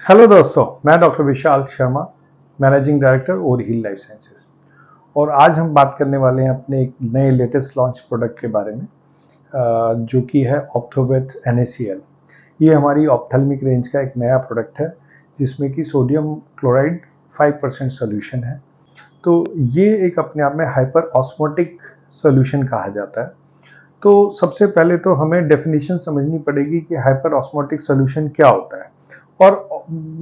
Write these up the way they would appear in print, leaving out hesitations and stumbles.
Hello दोस्तों, मैं doctor Vishal Sharma, managing director Orihill life sciences. और आज हम बात करने वाले हैं अपने एक नए लेटेस्ट लॉन्च प्रोडक्ट के बारे में, जो कि है ऑप्थोवेट NaCl। ये हमारी ऑप्थेल्मिक रेंज का एक नया प्रोडक्ट है जिसमें कि सोडियम क्लोराइड 5% सोल्यूशन है। तो ये एक अपने आप में हाइपर ऑस्मोटिक सोल्यूशन कहा जाता है। तो सबसे पहले तो हमें डेफिनेशन समझनी पड़ेगी कि हाइपर ऑस्मोटिक सोल्यूशन क्या होता है और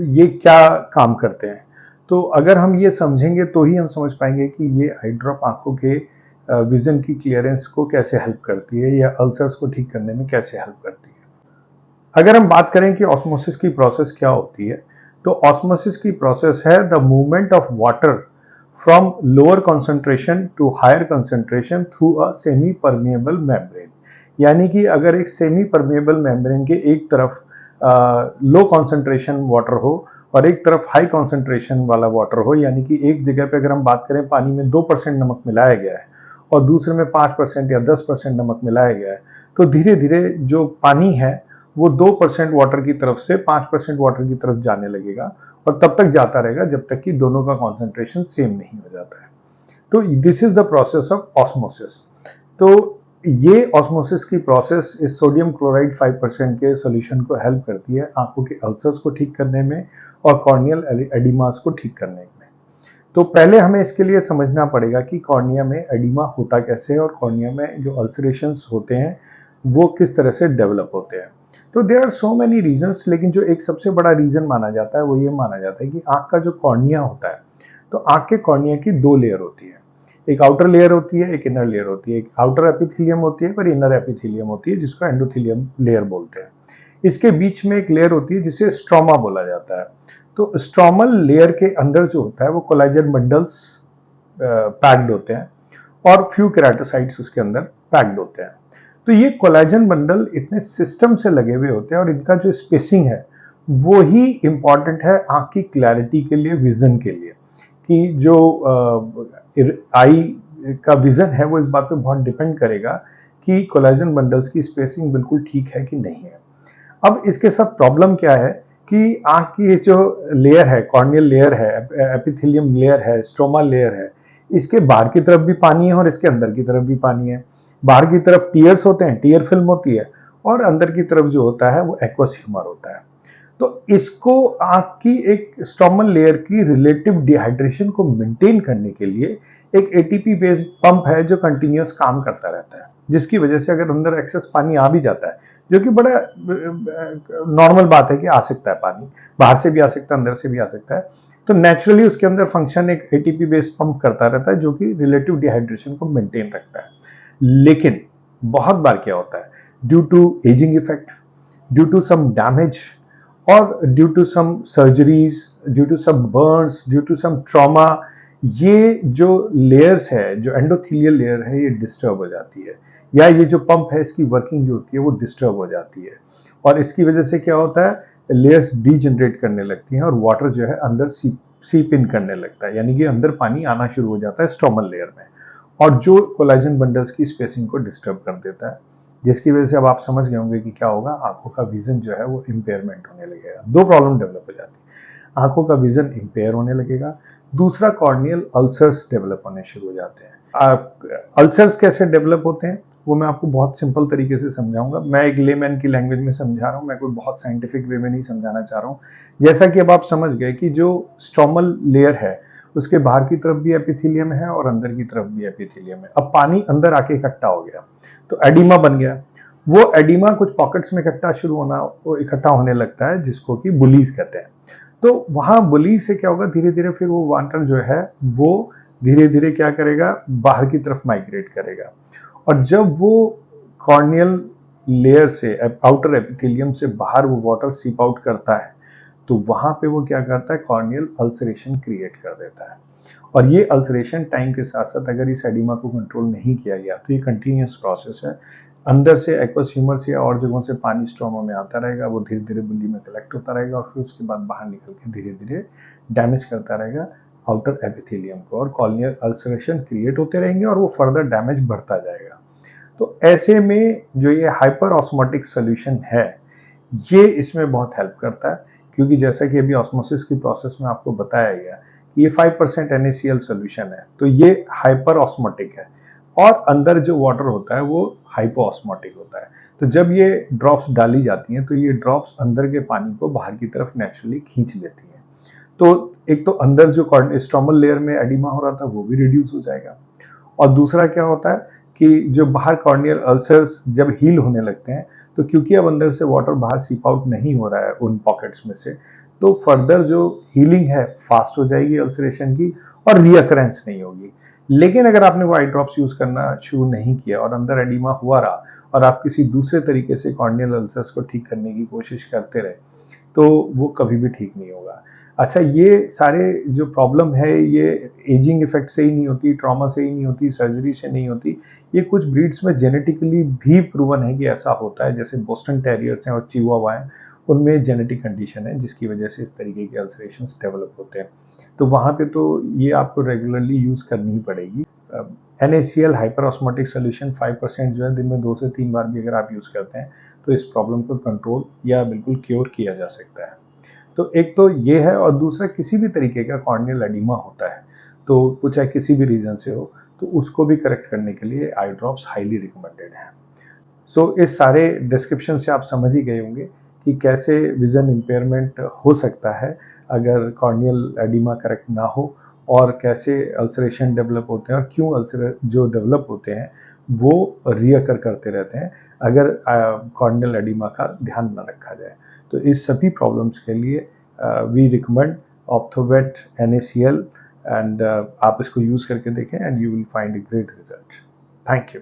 ये क्या काम करते हैं। तो अगर हम ये समझेंगे तो ही हम समझ पाएंगे कि ये आई ड्रॉप आंखों के विजन की क्लियरेंस को कैसे हेल्प करती है या अल्सर्स को ठीक करने में कैसे हेल्प करती है। अगर हम बात करें कि ऑस्मोसिस की प्रोसेस क्या होती है, तो ऑस्मोसिस की प्रोसेस है the movement of water from lower concentration to higher concentration through a semi permeable membrane. यानी कि अगर एक सेमी परमिएबल मेम्ब्रेन के एक तरफ लो कंसंट्रेशन वाटर हो और एक तरफ हाई कंसंट्रेशन वाला वाटर हो, यानी कि एक जगह पे अगर हम बात करें पानी में 2% नमक मिलाया गया है और दूसरे में 5% या 10% नमक मिलाया गया है, तो धीरे धीरे जो पानी है वो 2% वाटर की तरफ से 5% वाटर की तरफ जाने लगेगा और तब तक जाता रहेगा जब तक कि दोनों का कॉन्सेंट्रेशन सेम नहीं हो जाता है। तो this is the process of osmosis. तो ये ऑस्मोसिस की प्रोसेस इस सोडियम क्लोराइड 5% के सोल्यूशन को हेल्प करती है आंखों के अल्सर्स को ठीक करने में और कॉर्नियल एडिमास को ठीक करने में। तो पहले हमें इसके लिए समझना पड़ेगा कि कॉर्निया में एडिमा होता कैसे है और कॉर्निया में जो अल्सरेशंस होते हैं वो किस तरह से डेवलप होते हैं। तो there are so many reasons, लेकिन जो एक सबसे बड़ा रीजन माना जाता है वो ये माना जाता है कि आंख का जो कॉर्निया होता है, तो आंख के कॉर्निया की दो लेयर होती है। एक आउटर लेयर होती है, एक इनर लेयर होती है। एक आउटर एपिथेलियम होती है पर इनर एपिथेलियम होती है जिसको एंडोथेलियम लेयर बोलते हैं। इसके बीच में एक लेयर होती है जिसे स्ट्रोमा बोला जाता है। तो स्ट्रोमल लेयर के अंदर जो होता है वो कोलेजन बंडल्स पैक्ड होते हैं और फ्यू केराटोसाइट्स उसके अंदर पैक्ड होते हैं। तो ये कोलेजन बंडल इतने सिस्टम से लगे हुए होते हैं और इनका जो स्पेसिंग है वो ही इंपॉर्टेंट है आंख की क्लैरिटी के लिए, विजन के लिए। कि जो आई का विजन है वो इस बात पे बहुत डिपेंड करेगा कि कोलेजन बंडल्स की स्पेसिंग बिल्कुल ठीक है कि नहीं है। अब इसके साथ प्रॉब्लम क्या है कि आंख की जो लेयर है, कॉर्नियल लेयर है, एपिथेलियम लेयर है, स्ट्रोमा लेयर है, इसके बाहर की तरफ भी पानी है और इसके अंदर की तरफ भी पानी है। बाहर की तरफ टीयर्स होते हैं, टीयर फिल्म होती है, और अंदर की तरफ जो होता है वो एक्वस ह्यूमर होता है। तो इसको आंख की एक स्ट्रोमल लेयर की रिलेटिव डिहाइड्रेशन को मेंटेन करने के लिए एक एटीपी बेस्ड पंप है जो कंटिन्यूअस काम करता रहता है, जिसकी वजह से अगर अंदर एक्सेस पानी आ भी जाता है, जो कि बड़ा नॉर्मल बात है कि आ सकता है पानी, बाहर से भी आ सकता है, अंदर से भी आ सकता है, तो नेचुरली उसके अंदर फंक्शन एक एटीपी बेस्ड पंप करता रहता है जो कि रिलेटिव डिहाइड्रेशन को मेंटेन रखता है। लेकिन बहुत बार क्या होता है, due to ageing effect, due to some damage, और due to some surgeries, due to some burns, due to some trauma, ये जो लेयर्स है, जो एंडोथेलियल लेयर है, ये डिस्टर्ब हो जाती है, या ये जो पंप है इसकी वर्किंग जो होती है वो डिस्टर्ब हो जाती है। और इसकी वजह से क्या होता है, लेयर्स डीजनरेट करने लगती हैं और वाटर जो है अंदर सीप इन करने लगता है, यानी कि अंदर पानी आना शुरू हो जाता है स्ट्रोमल लेयर में, और जो कोलेजन बंडल्स की स्पेसिंग को डिस्टर्ब कर देता है, जिसकी वजह से अब आप समझ गए होंगे कि क्या होगा, आंखों का विजन जो है वो इम्पेयरमेंट होने लगेगा। दो प्रॉब्लम डेवलप हो जाती है, आंखों का विजन इम्पेयर होने लगेगा, दूसरा कॉर्नियल अल्सर्स डेवलप होने शुरू हो जाते हैं। अल्सर्स कैसे डेवलप होते हैं वो मैं आपको बहुत सिंपल तरीके से समझाऊंगा। मैं एक लेमैन की लैंग्वेज में समझा रहा हूँ, मैं कोई बहुत साइंटिफिक वे में नहीं समझाना चाह रहा हूँ। जैसा कि अब आप समझ गए कि जो स्ट्रोमल लेयर है उसके बाहर की तरफ भी एपिथेलियम है और अंदर की तरफ भी एपिथेलियम है। अब पानी अंदर आके इकट्ठा हो गया तो एडिमा बन गया। वो एडिमा कुछ पॉकेट्स में इकट्ठा होने लगता है जिसको कि बुलीज कहते हैं। तो वहां बुली से क्या होगा, धीरे धीरे फिर वो वाटर जो है वो धीरे धीरे क्या करेगा, बाहर की तरफ माइग्रेट करेगा। और जब वो कॉर्नियल लेयर से, आउटर एपिथेलियम से बाहर वो वाटर सीप आउट करता है, तो वहां पे वो क्या करता है, कॉर्नियल अल्सरेशन क्रिएट कर देता है। और ये अल्सरेशन टाइम के साथ साथ अगर इस एडिमा को कंट्रोल नहीं किया गया तो ये कंटिन्यूअस प्रोसेस है। अंदर से एक्वस ह्यूमर से और जगहों से पानी स्ट्रोमा में आता रहेगा, वो धीरे धीरे बुल्ली में कलेक्ट होता रहेगा और फिर उसके बाद बाहर निकल के धीरे धीरे डैमेज करता रहेगा आउटर एपिथेलियम को, और कॉर्नियल अल्सरेशन क्रिएट होते रहेंगे और वो फर्दर डैमेज बढ़ता जाएगा। तो ऐसे में जो ये हाइपर ऑस्मोटिक सोल्यूशन है, ये इसमें बहुत हेल्प करता है, क्योंकि जैसा कि अभी ऑस्मोसिस की प्रोसेस में आपको बताया गया, ये 5% NaCl सोल्यूशन है, तो ये हाइपर ऑस्मोटिक है, और अंदर जो वाटर होता है वो हाइपो ऑस्मोटिक होता है। तो जब ये ड्रॉप्स डाली जाती हैं तो ये ड्रॉप्स अंदर के पानी को बाहर की तरफ नेचुरली खींच लेती हैं। तो एक तो अंदर जो स्ट्रोमल लेयर में एडिमा हो रहा था वो भी रिड्यूस हो जाएगा, और दूसरा क्या होता है कि जो बाहर कॉर्नियल अल्सर्स जब हील होने लगते हैं, तो क्योंकि अब अंदर से वाटर बाहर सीप आउट नहीं हो रहा है उन पॉकेट्स में से, तो फर्दर जो हीलिंग है फास्ट हो जाएगी अल्सरेशन की, और रीअकरेंस नहीं होगी। लेकिन अगर आपने वो आई ड्रॉप्स यूज करना शुरू नहीं किया और अंदर एडिमा हुआ रहा, और आप किसी दूसरे तरीके से कॉर्नियल अल्सर्स को ठीक करने की कोशिश करते रहे, तो वो कभी भी ठीक नहीं होगा। अच्छा, ये सारे जो प्रॉब्लम है ये एजिंग इफेक्ट से ही नहीं होती, ट्रॉमा से ही नहीं होती, सर्जरी से नहीं होती। ये कुछ ब्रीड्स में जेनेटिकली भी प्रूवन है कि ऐसा होता है, जैसे बोस्टन टेरियर्स हैं और चिहुआहुआ हैं, उनमें जेनेटिक कंडीशन है जिसकी वजह से इस तरीके के अल्सरेशंस डेवलप होते हैं। तो वहाँ पे तो ये आपको रेगुलरली यूज करनी ही पड़ेगी। NaCl हाइपर ऑस्मोटिक सोल्यूशन 5% जो है दिन में 2 से 3 बार भी अगर आप यूज करते हैं तो इस प्रॉब्लम को कंट्रोल या बिल्कुल क्योर किया जा सकता है। तो एक तो ये है, और दूसरा किसी भी तरीके का कॉर्नियल एडिमा होता है तो वो चाहे किसी भी रीजन से हो, तो उसको भी करेक्ट करने के लिए आई ड्रॉप्स हाईली रिकमेंडेड है। सो इस सारे डिस्क्रिप्शन से आप समझ ही गए होंगे कि कैसे विजन इम्पेयरमेंट हो सकता है अगर कॉर्नियल एडिमा करेक्ट ना हो, और कैसे अल्सरेशन डेवलप होते हैं, और क्यों अल्सर जो डेवलप होते हैं वो रीअकर करते रहते हैं अगर कॉर्नियल एडिमा का ध्यान न रखा जाए। तो इस सभी प्रॉब्लम्स के लिए वी रिकमेंड ऑप्थोवेट NaCl, एंड आप इसको यूज करके देखें and you will find a great result. Thank you.